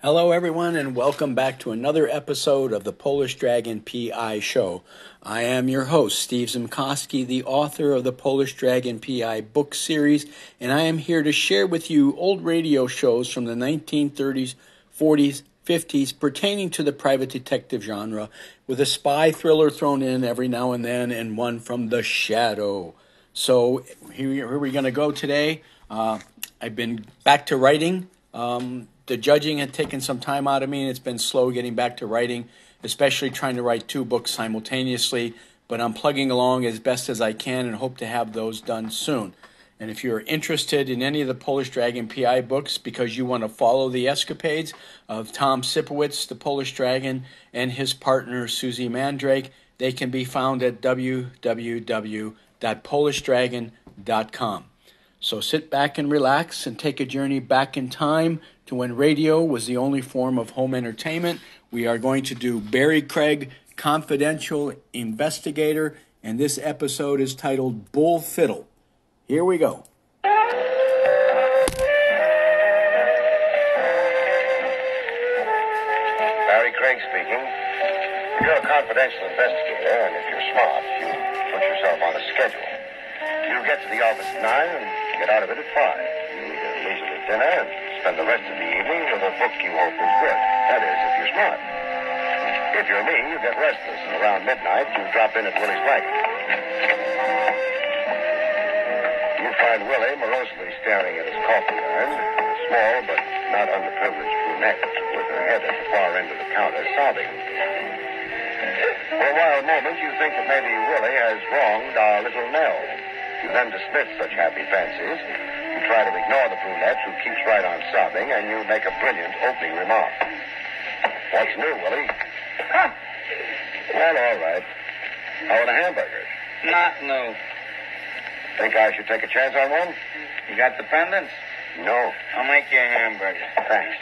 Hello, everyone, and welcome back to another episode of the Polish Dragon PI Show. I am your host, Steve Zimkowski, the author of the Polish Dragon PI book series, and I am here to share with you old radio shows from the 1930s, 40s, 50s pertaining to the private detective genre, with a spy thriller thrown in every now and then, and one from the shadow. So here we're going to go today. I've been back to writing. The judging had taken some time out of me, and it's been slow getting back to writing, especially trying to write two books simultaneously. But I'm plugging along as best as I can and hope to have those done soon. And if you're interested in any of the Polish Dragon PI books because you want to follow the escapades of Tom Sipowicz, the Polish Dragon, and his partner Susie Mandrake, they can be found at www.polishdragon.com. So sit back and relax and take a journey back in time to when radio was the only form of home entertainment. We are going to do Barry Craig, Confidential Investigator, and this episode is titled Bull Fiddle. Here we go. Barry Craig speaking. If you're a confidential investigator, and if you're smart, you put yourself on a schedule. You get to the office at 9 and get out of it at 5. You eat a leisurely dinner and spend the rest of the evening with a book you hope is good. That is, if you're smart. If you're me, you get restless, and around midnight, you drop in at Willie's wagon. You find Willie morosely staring at his coffee urn, a small but not underprivileged brunette with her head at the far end of the counter, sobbing. For a wild moment, you think that maybe Willie has wronged our little Nell. You then dismiss such happy fancies. You try to ignore the brunette who keeps right on sobbing, and you make a brilliant opening remark. What's new, Willie? Huh. Well, all right. How are the hamburgers? Not new. Think I should take a chance on one? You got the pendants? No. I'll make you a hamburger. Thanks.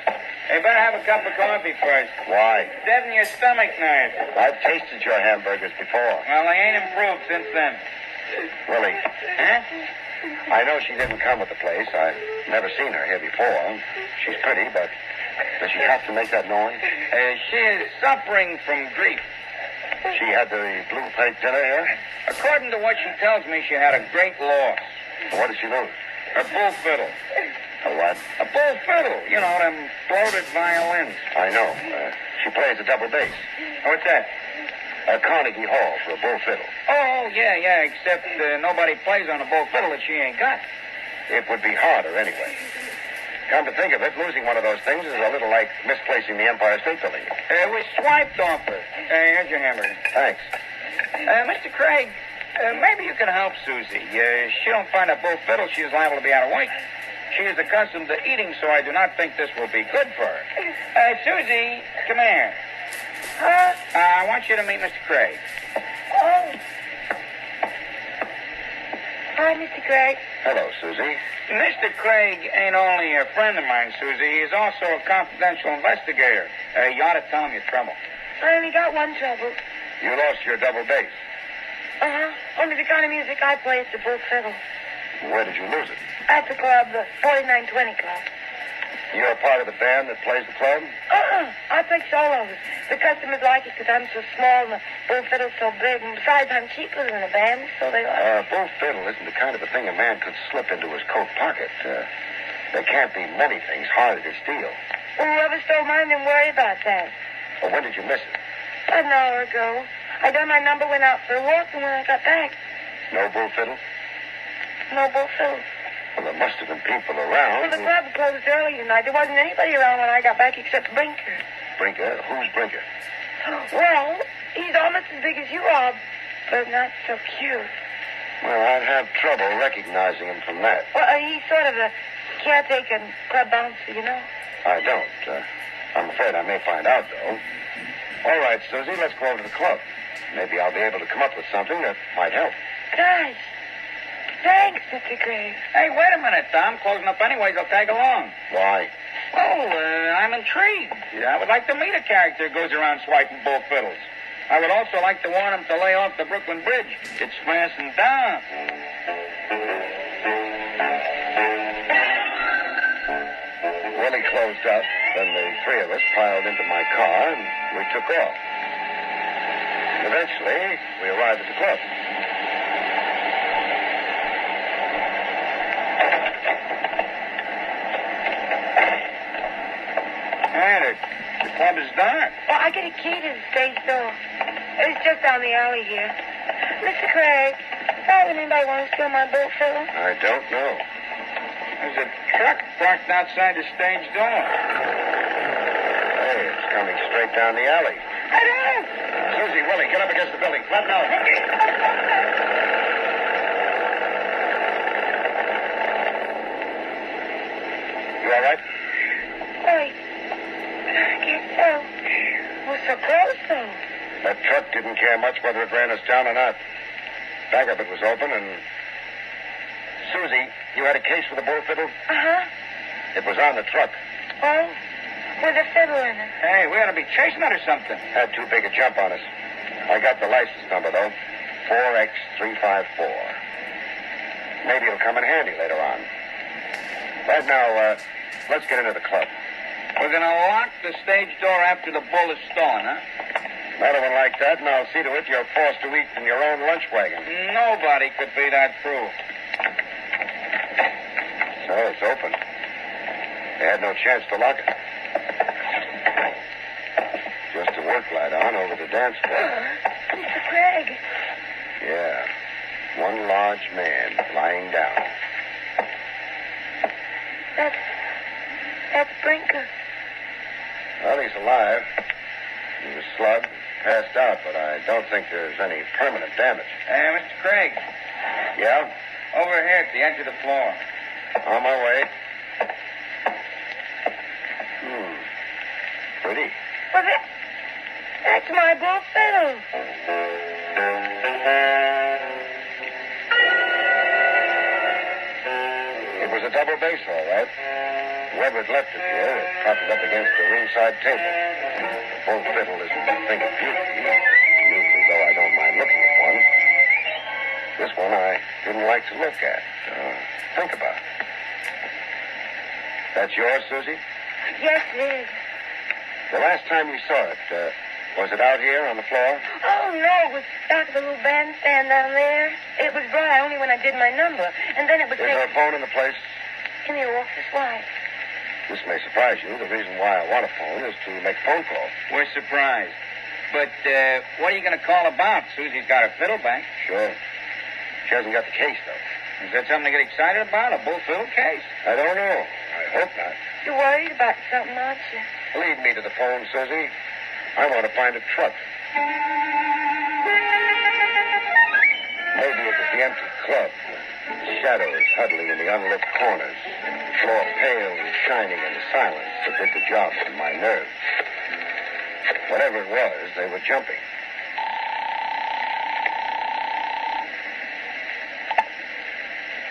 Hey, better have a cup of coffee first. Why? Deaden your stomach nerves. I've tasted your hamburgers before. Well, they ain't improved since then. Willie, Huh? I know she didn't come at the place. I've never seen her here before. She's pretty, but does she have to make that noise? She is suffering from grief. She had the blue plate dinner here? According to what she tells me, she had a great loss. What did she lose? Her bull fiddle. A what? A bull fiddle. You know, them floated violins. I know. She plays a double bass. What's that? At Carnegie Hall for a bull fiddle. Oh, yeah, except nobody plays on a bull fiddle that she ain't got. It would be harder anyway. Come to think of it, losing one of those things is a little like misplacing the Empire State Building. It was swiped off her. Here's your hamburger. Thanks. Mr. Craig, maybe you can help Susie. She don't find a bull fiddle, she is liable to be out of weight. She is accustomed to eating, so I do not think this will be good for her. Susie, come here. Huh? I want you to meet Mr. Craig. Oh. Hi, Mr. Craig. Hello, Susie. Mr. Craig ain't only a friend of mine, Susie. He's also a confidential investigator. You ought to tell him your trouble. I only got one trouble. You lost your double bass. Only the kind of music I play is the bull fiddle. Where did you lose it? At the club, the 4920 Club. You're a part of the band that plays the club? I play solos. The customers like it because I'm so small and the bull fiddle's so big. And besides, I'm cheaper than the band, so they like it. Bull fiddle isn't the kind of a thing a man could slip into his coat pocket. There can't be many things harder to steal. Well, whoever stole mine didn't worry about that. Well, when did you miss it? An hour ago. I done my number, went out for a walk, and when I got back, No bull fiddle? no bull fiddle. Well, there must have been people around. Well, the club closed early tonight. There wasn't anybody around when I got back except Brinker. Brinker? Who's Brinker? Well, he's almost as big as you are, but not so cute. Well, I'd have trouble recognizing him from that. Well, he's sort of a caretaker and club bouncer, you know. I don't. I'm afraid I may find out, though. All right, Susie, let's go over to the club. Maybe I'll be able to come up with something that might help. Gosh. Thanks, Mr. Craig. Hey, wait a minute, Tom. Closing up anyways. I'll tag along. Why? Well, I'm intrigued. I would like to meet a character who goes around swiping bull fiddles. I would also like to warn him to lay off the Brooklyn Bridge. It's fastened down. Willie closed up. Then the three of us piled into my car, and we took off. Eventually, we arrived at the club. Hey, the club is dark. Well, I get a key to the stage door. It's just down the alley here. Mr. Craig, why would anybody want to steal my boat fiddle? I don't know. There's a truck parked outside the stage door. Hey, it's coming straight down the alley. I don't. Susie, Willie, get up against the building. Flatten out. You all right? Wait. I guess so. We're so close, though. That truck didn't care much whether it ran us down or not. Back of it was open, and... Susie, you had a case for the bull fiddle? Uh-huh. It was on the truck. Oh, with a fiddle in it. Hey, we ought to be chasing it or something. Had too big a jump on us. I got the license number, though. 4X354. Maybe it'll come in handy later on. Right now, let's get into the club. We're going to lock the stage door after the bull is stolen, huh? Another one like that, and I'll see to it you're forced to eat in your own lunch wagon. Nobody could be that cruel. So it's open. They had no chance to lock it. Just a work light on over the dance floor. Mr. Craig. Yeah. One large man lying down. That's Brinker. Well, he's alive. He was slugged, passed out, but I don't think there's any permanent damage. Hey, Mr. Craig, Yeah? over here at the edge of the floor. On my way. Pretty. Well, that's my bull fiddle. It was a double bass, all right. Whoever had left it here had propped it up against the ringside table. The bull fiddle isn't a thing of beauty, usually, though I don't mind looking at one. This one I didn't like to look at. Think about it. That's yours, Susie? Yes, it is. The last time you saw it, was it out here on the floor? Oh, no, it was back of the little bandstand down there. It was brought only when I did my number. And then it was Is there a phone in the place? in the office. Why? This may surprise you. The reason why I want a phone is to make a phone call. We're surprised. But what are you going to call about? Susie's got her fiddle back. Sure. She hasn't got the case, though. Is that something to get excited about? A bull fiddle case? I don't know. I hope not. You're worried about something, aren't you? Lead me to the phone, Susie. I want to find a truck. Maybe it was the empty club. Shadows huddling in the unlit corners. Floor pale and shining in the silence that did the job on my nerves. Whatever it was, they were jumping.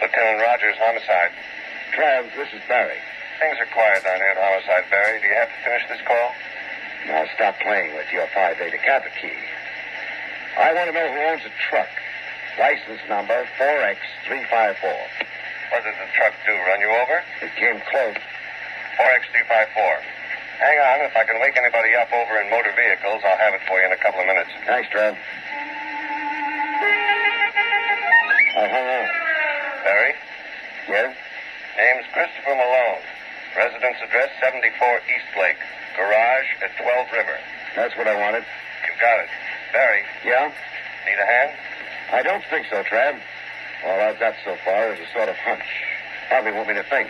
Lieutenant Rogers, homicide. Trav, this is Barry. Things are quiet down here at homicide, Barry. Do you have to finish this call? Now stop playing with your Phi Beta Kappa key. I want to know who owns a truck. License number 4X354. What did the truck do, run you over? It came close. 4X354. Hang on. If I can wake anybody up over in motor vehicles, I'll have it for you in a couple of minutes. Thanks, Trav. I hung on. Barry? Yes? Name's Christopher Malone. Residence address 74 East Lake. Garage at 12 River. That's what I wanted. You got it. Barry, Yeah? need a hand? I don't think so, Trav. All I've got so far is a sort of hunch. Probably want me to think.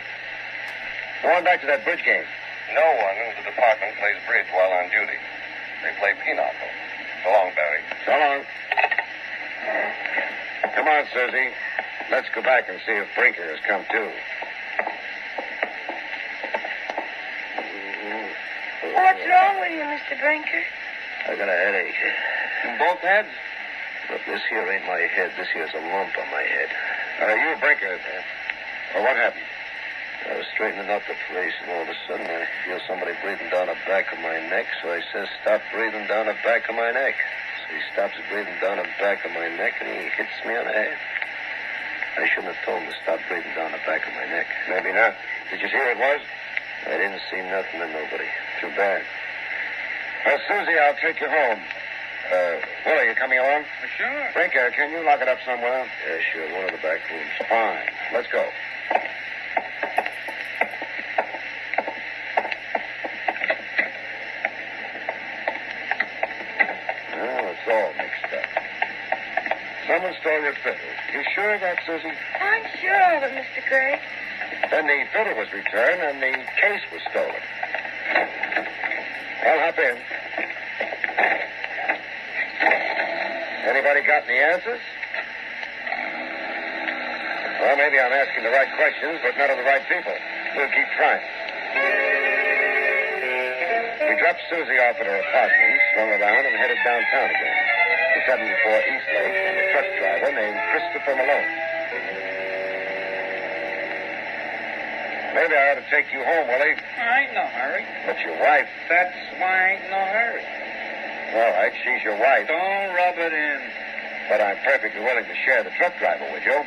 Go on back to that bridge game. No one in the department plays bridge while on duty. They play pinochle. So long, Barry. So long. Come on, Susie. Let's go back and see if Brinker has come too. What's wrong with you, Mr. Brinker? I got a headache. In both heads? But this here ain't my head. This here's a lump on my head. You, Brinker. Well, what happened? I was straightening up the place, and all of a sudden I feel somebody breathing down the back of my neck, so I says, stop breathing down the back of my neck. So he stops breathing down the back of my neck, and he hits me on the head. I shouldn't have told him to stop breathing down the back of my neck. Maybe not. Did you see who it was? I didn't see nothing or nobody. Too bad. Well, Susie, I'll take you home. Willie, you coming along? Sure. Brinker, can you lock it up somewhere? Yeah, sure. One of the back rooms. Fine. Let's go. Well, it's all mixed up. Someone stole your fiddle. You sure of that, Susie? I'm sure of it, Mr. Gregg. Then the fiddle was returned and the case was stolen. Well, hop in. Anybody got any answers? Well, maybe I'm asking the right questions, but not of the right people. We'll keep trying. We dropped Susie off at her apartment, swung around, and headed downtown again. To 74 Eastlake, and a truck driver named Christopher Malone. Maybe I ought to take you home, Willie. I ain't no hurry. But your wife... That's why I ain't no hurry. All right, she's your wife. Don't rub it in. But I'm perfectly willing to share the truck driver with you.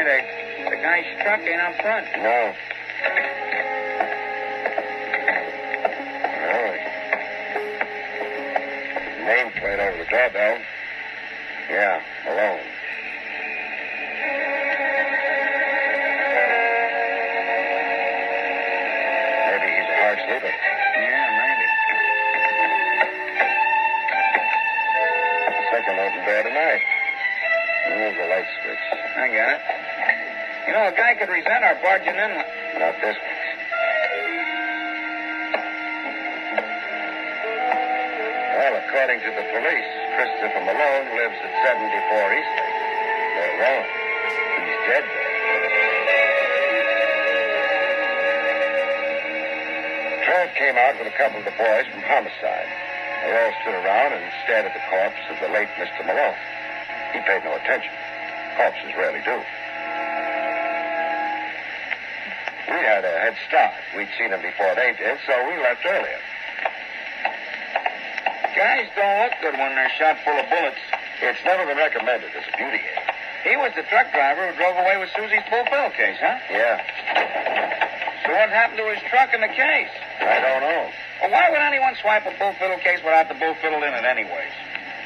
Hey, the guy's truck ain't up front. No. Nameplate over the doorbell. Yeah, Malone. Maybe he's a hard sleeper. Yeah, maybe. Second open door tonight. There's the light switch. I got it. You know, a guy could resent our barging in. Not this one. Well, according to the police, Christopher Malone lives at 74 Eastlake. They're wrong. He's dead there. Trev came out with a couple of the boys from homicide. They all stood around and stared at the corpse of the late Mr. Malone. He paid no attention. Corpses rarely do. We had a head start. We'd seen him before they did, so we left earlier. Guys don't look good when they're shot full of bullets. It's never been recommended as a beauty aid. He was the truck driver who drove away with Susie's bull fiddle case, huh? Yeah, So what happened to his truck and the case? I don't know. Well, why would anyone swipe a bull fiddle case without the bull fiddle in it anyways?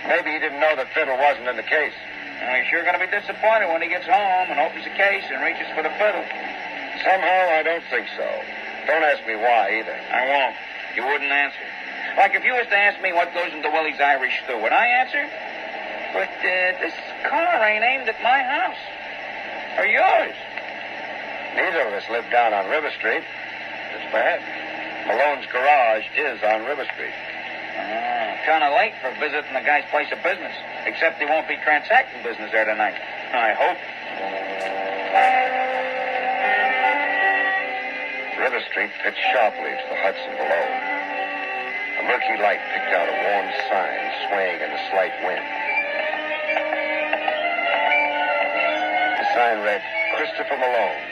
Maybe he didn't know the fiddle wasn't in the case. Well, he's sure going to be disappointed when he gets home and opens the case and reaches for the fiddle. Somehow, I don't think so. Don't ask me why, either. I won't. You wouldn't answer. Like if you was to ask me what goes into Willie's Irish stew, would I answer? But this car ain't aimed at my house. Or yours. Neither of us live down on River Street. That's bad. Malone's garage is on River Street. Kind of late for visiting the guy's place of business. Except he won't be transacting business there tonight. I hope. River Street pitched sharply to the Hudson below. A murky light picked out a warm sign swaying in a slight wind. The sign read, Christopher Malone,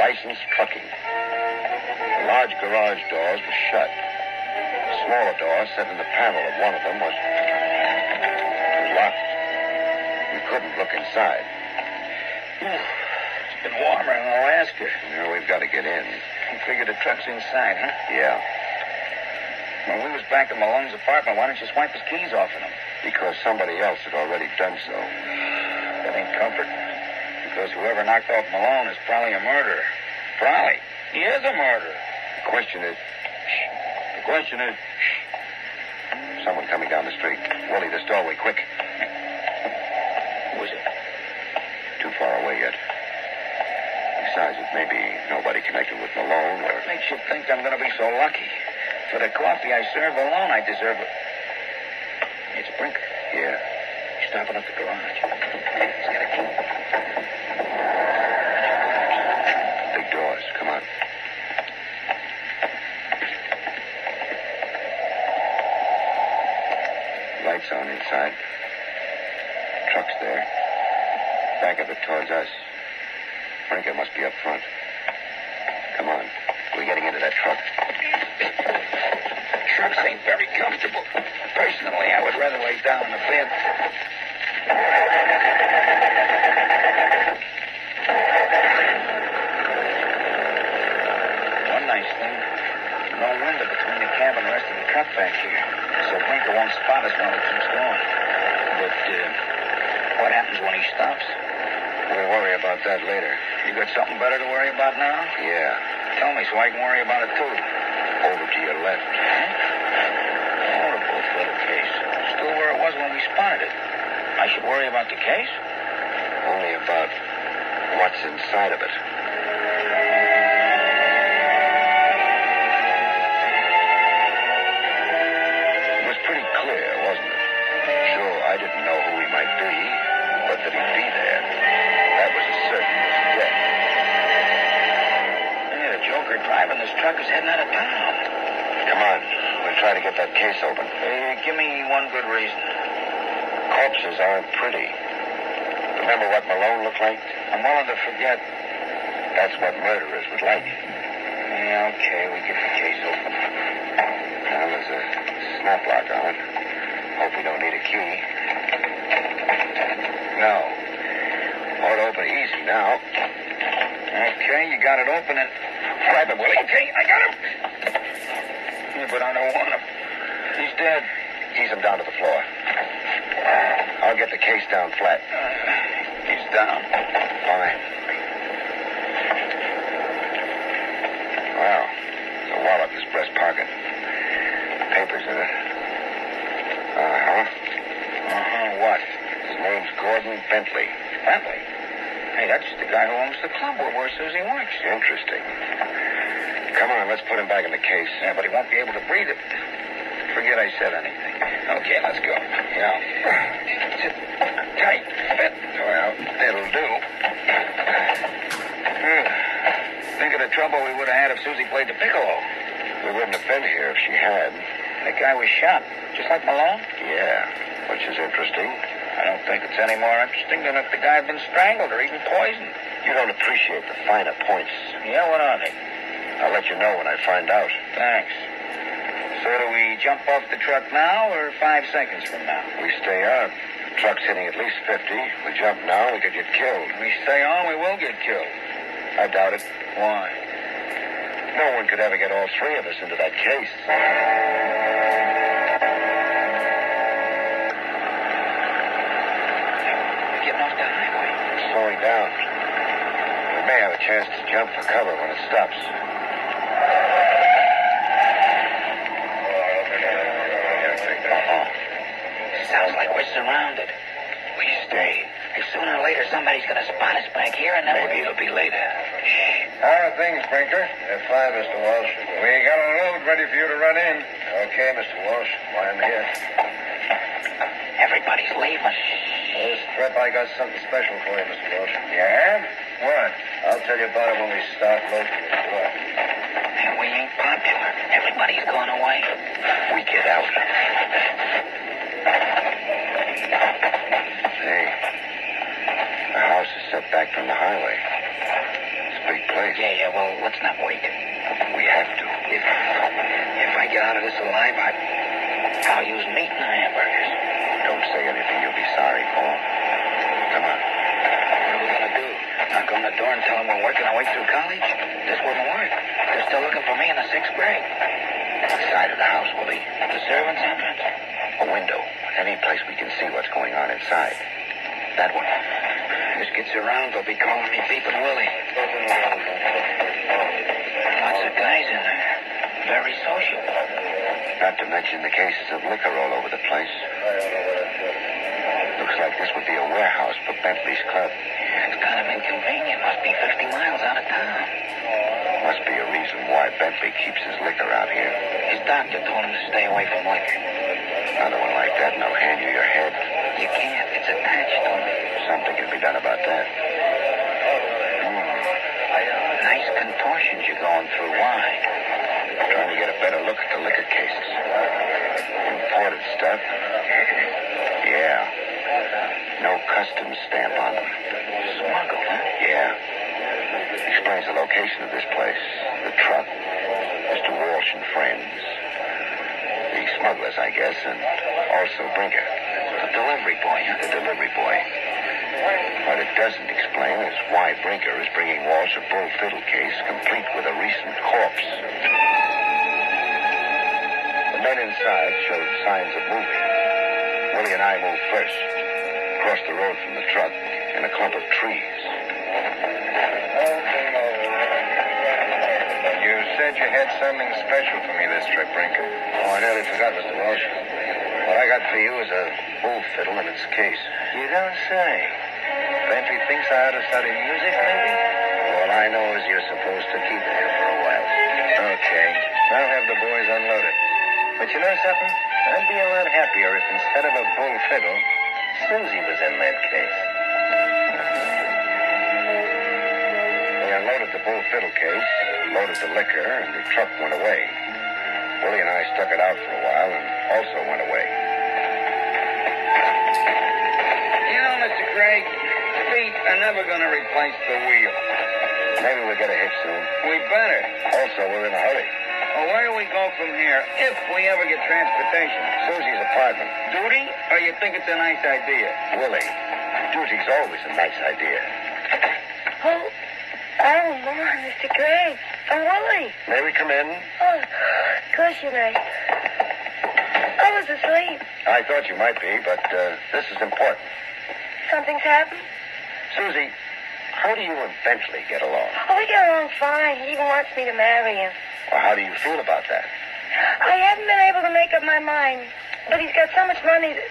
licensed trucking. The large garage doors were shut. The smaller door set in the panel of one of them was locked. We couldn't look inside. It's been warmer in Alaska. Now we've got to get in. You figure the truck's inside, huh? Yeah, When we was back at Malone's apartment, why didn't you swipe his keys off of him? because somebody else had already done so. That ain't comfort. Because whoever knocked off Malone is probably a murderer. Probably. He is a murderer. The question is, The question is, someone coming down the street. Willie, this doorway, quick. who is it? Too far away yet. Besides, it may be nobody connected with Malone or... What makes you think I'm going to be so lucky? For the coffee I serve alone, I deserve it. It's Brinker. Yeah. He's stopping up the garage. He's got a key. Big doors. Come on. Lights on inside. Truck's there. Back of it towards us. Brinker must be up front. Come on. We're getting into that truck. trucks ain't very comfortable. Personally, I would rather lay down in the bed. One nice thing, no window between the cab and the rest of the truck back here, so Brinker won't spot us while he keeps going. But what happens when he stops? We'll worry about that later. You got something better to worry about now? Yeah. Tell me so I can worry about it too. Over to your left. Horrible little case. Still where it was when we spotted it. I should worry about the case? Only about what's inside of it. It was pretty clear, wasn't it? Sure, I didn't know who he might be, but that he'd be there. That was as certain as death. Hey, the joker driving this truck is heading out of town. Come on, we'll try to get that case open. Give me one good reason. Corpses aren't pretty. Remember what Malone looked like? I'm willing to forget. That's what murderers would like. Yeah, okay, we get the case open. Well, there's a snap lock on it. Hope we don't need a key. No. Ought to open easy now. Okay, you got it open and... Grab him, Willie. Okay, I got him. Yeah, but I don't want him. He's dead. Ease him down to the floor. I'll get the case down flat. He's down. Fine. Well, there's a wallet in his breast pocket. Papers in it. Uh-huh. What? His name's Gordon Bentley. Bentley? Hey, that's the guy who owns the club where Susie works. Interesting. Come on, let's put him back in the case. Yeah, but he won't be able to breathe it. Forget I said anything. Okay, let's go. Yeah. It's a tight fit. Well, it'll do. Think of the trouble we would have had if Susie played the piccolo. We wouldn't have been here if she had. That guy was shot, just like Malone? Yeah, which is interesting. I don't think it's any more interesting than if the guy had been strangled or even poisoned. You don't appreciate the finer points. Yeah, what are they? I'll let you know when I find out. Thanks. So do we jump off the truck now or 5 seconds from now? We stay on. The truck's hitting at least 50. We jump now, we could get killed. If we stay on, we will get killed. I doubt it. Why? No one could ever get all three of us into that case. We're getting off the highway. Slowing down. We may have a chance to jump for cover when it stops. Sounds like we're surrounded. We stay. Sooner or later, somebody's going to spot us back here, and then maybe it'll be later. Shh. How are things, Brinker? They're fine, Mr. Walsh. We got a load ready for you to run in. Okay, Mr. Walsh. Why I'm here. Everybody's leaving. This trip, I got something special for you, Mr. Walsh. Yeah? What? I'll tell you about it when we start loading the truck. And we ain't popular. Everybody's going away. We get out. Hey, the house is set back from the highway. It's a big place. Yeah, well, let's not wait. We have to. If I get out of this alive, I'll use meat in the hamburgers. Don't say anything you'll be sorry for. Come on. What are we going to do? Knock on the door and tell them we're working our way through college? This wouldn't work. They're still looking for me in the 6th grade. What side of the house, Willie? The servants' entrance. A window. Any place we can see what's going on inside. That one. This gets around, they'll be calling me Beepin' Willie. Lots of guys in there. Very social. Not to mention the cases of liquor all over the place. Looks like this would be a warehouse for Bentley's club. It's kind of inconvenient. Must be 50 miles out of town. Must be a reason why Bentley keeps his liquor out here. His doctor told him to stay away from liquor. Another one like that and I'll hand you your head. You can't. It's attached to him. Something can be done about that. Nice contortions you're going through. Why? Trying to get a better look at the liquor cases. Imported stuff. Yeah. No customs stamp on them. Smuggled, huh? Yeah. Explains the location of this place. The truck. Mr. Walsh and friends. smugglers, I guess, and also Brinker. The delivery boy, huh? The delivery boy. What it doesn't explain is why Brinker is bringing Walsh a bull fiddle case complete with a recent corpse. The men inside showed signs of moving. Willie and I moved first, across the road from the truck, in a clump of trees. You said you had something special for me this trip, Brinker. Oh, I nearly forgot, Mr. Walsh. What I got for you is a bull fiddle in its case. You don't say. Bentley thinks I ought to study music, maybe? All I know is you're supposed to keep it here for a while. Okay. I'll have the boys unload it. But you know something? I'd be a lot happier if instead of a bull fiddle, Susie was in that case. They unloaded the bull fiddle case, loaded the liquor, and the truck went away. Willie and I stuck it out for a while and also went away. You know, Mr. Craig, feet are never going to replace the wheel. Maybe we'll get a hitch soon. We better. Also, we're in a hurry. Well, where do we go from here if we ever get transportation? Susie's apartment. Duty, or you think it's a nice idea? Willie, duty's always a nice idea. Oh, Lord, Mr. Craig. Oh, Willie. May we come in? Oh, of course you may. I was asleep. I thought you might be, but this is important. Something's happened? Susie, how do you and Bentley get along? Oh, we get along fine. He even wants me to marry him. Well, how do you feel about that? I haven't been able to make up my mind, but he's got so much money that...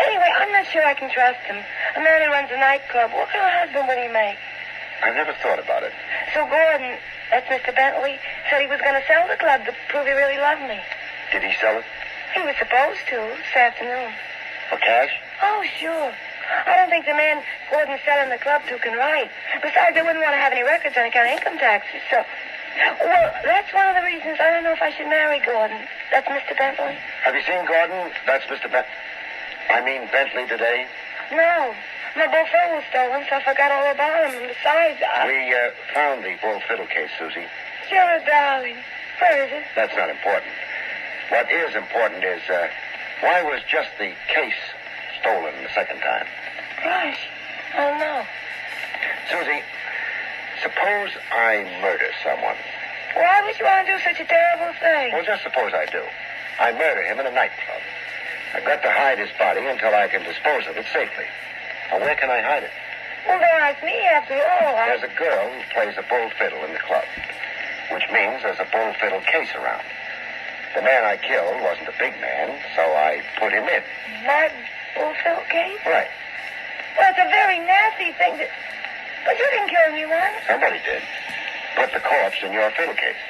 Anyway, I'm not sure I can trust him. A man who runs a nightclub, what kind of husband would he make? I've never thought about it. So Gordon, that's Mr. Bentley, said he was going to sell the club to prove he really loved me. Did he sell it? He was supposed to this afternoon. For cash? Oh, sure. I don't think the man Gordon's selling the club to can write. Besides, they wouldn't want to have any records on account of income taxes, so... Well, that's one of the reasons I don't know if I should marry Gordon. That's Mr. Bentley. Have you seen Gordon? That's Mr. Bentley today? No. My bull fiddle was stolen, so I forgot all about him. And besides, We found the bull fiddle case, Susie. Sure, darling. Where is it? That's not important. What is important is, why was just the case stolen the second time? Gosh, I don't know. Susie, suppose I murder someone. Why would you want to do such a terrible thing? Well, just suppose I do. I murder him in a nightclub. I've got to hide his body until I can dispose of it safely. Now, where can I hide it? Well, don't ask me after all. There's a girl who plays a bull fiddle in the club, which means there's a bull fiddle case around. The man I killed wasn't a big man, so I put him in. My bull fiddle case? Right. Well, it's a very nasty thing to... But you didn't kill anyone. Somebody did. Put the corpse in your fiddle case.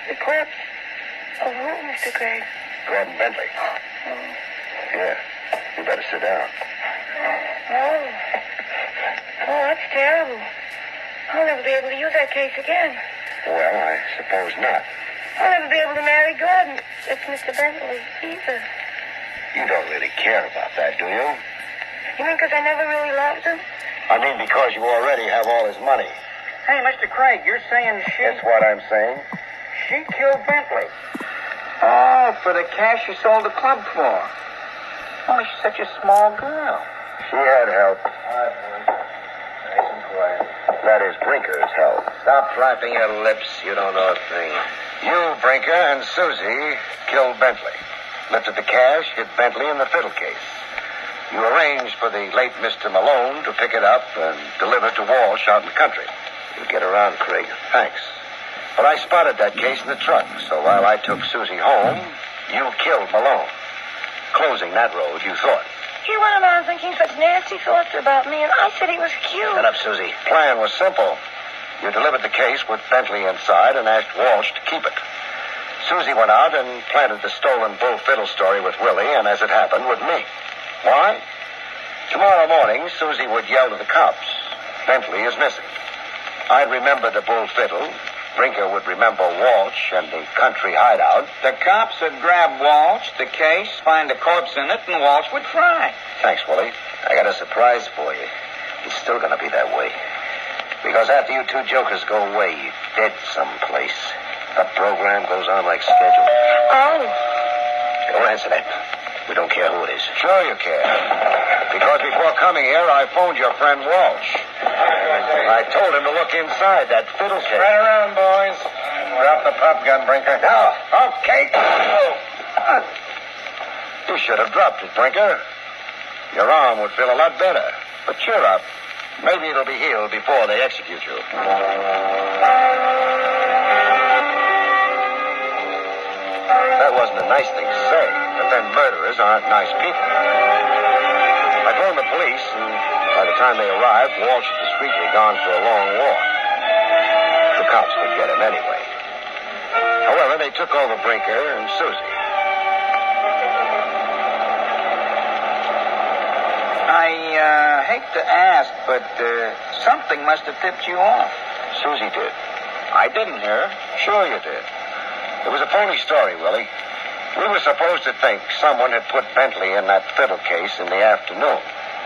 The corpse of who, Mr. Craig? Gordon Bentley. Yeah. You better sit down. Oh, that's terrible. I'll never be able to use that case again. Well, I suppose not. I'll never be able to marry Gordon. It's Mr. Bentley, either. You don't really care about that, do you? You mean because I never really loved him? I mean because you already have all his money. Hey, Mr. Craig, you're saying That's what I'm saying. she killed Bentley. Oh, for the cash she sold the club for. Only she's such a small girl. She had help. Nice and quiet. That is Brinker's help. Stop flapping your lips. You don't know a thing. You, Brinker, and Susie killed Bentley. Lifted the cash, hid Bentley in the fiddle case. You arranged for the late Mr. Malone to pick it up and deliver to Walsh out in the country. You get around, Craig. Thanks. But I spotted that case in the truck, so while I took Susie home, you killed Malone. Closing that road, you thought. He went around thinking such nasty thoughts about me, and I said he was cute. Shut up, Susie. Plan was simple. You delivered the case with Bentley inside and asked Walsh to keep it. Susie went out and planted the stolen bull fiddle story with Willie, and as it happened, with me. Why? Tomorrow morning, Susie would yell to the cops, "Bentley is missing." I'd remember the bull fiddle. Brinker would remember Walsh and the country hideout. The cops would grab Walsh, the case, find a corpse in it, and Walsh would fry. Thanks, Willie. I got a surprise for you. It's still going to be that way. Because after you two jokers go away, you're dead someplace. The program goes on like scheduled. Oh, Don't answer that. We don't care who it is. Sure you care. Because before coming here, I phoned your friend Walsh. I told him to look inside that fiddle case. Right around, boys. Drop the pop gun, Brinker. No. Okay. You should have dropped it, Brinker. Your arm would feel a lot better. But cheer up. Maybe it'll be healed before they execute you. That wasn't a nice thing to say, but then murderers aren't nice people. I phoned the police, and by the time they arrived, Walsh had discreetly gone for a long walk. The cops would get him anyway. However, they took over Brinker and Susie. I hate to ask, but something must have tipped you off. Susie did. I didn't hear. Sure you did. It was a phony story, Willie. We were supposed to think someone had put Bentley in that fiddle case in the afternoon.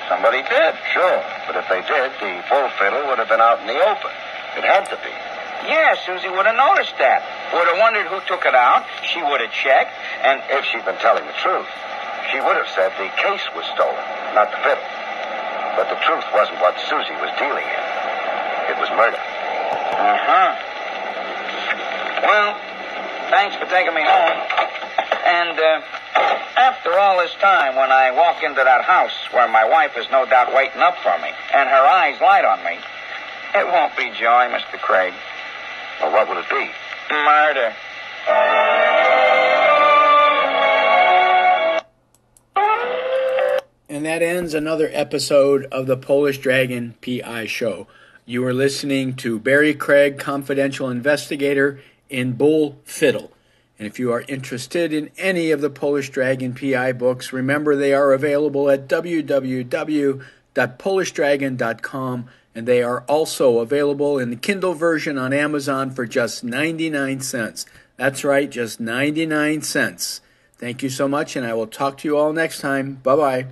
Somebody did. Sure, but if they did, the full fiddle would have been out in the open. It had to be. Yeah, Susie would have noticed that. Would have wondered who took it out. She would have checked, and If she'd been telling the truth, she would have said the case was stolen, not the fiddle. But the truth wasn't what Susie was dealing in. It was murder. Well, thanks for taking me home. And after all this time, when I walk into that house where my wife is no doubt waiting up for me, and her eyes light on me, it won't be joy, Mr. Craig. Well, what would it be? Murder. And that ends another episode of the Polish Dragon PI Show. You are listening to Barry Craig, confidential investigator in Bull Fiddle. And if you are interested in any of the Polish Dragon PI books, remember they are available at www.polishdragon.com, and they are also available in the Kindle version on Amazon for just 99 cents. That's right, just 99 cents. Thank you so much, and I will talk to you all next time. Bye-bye.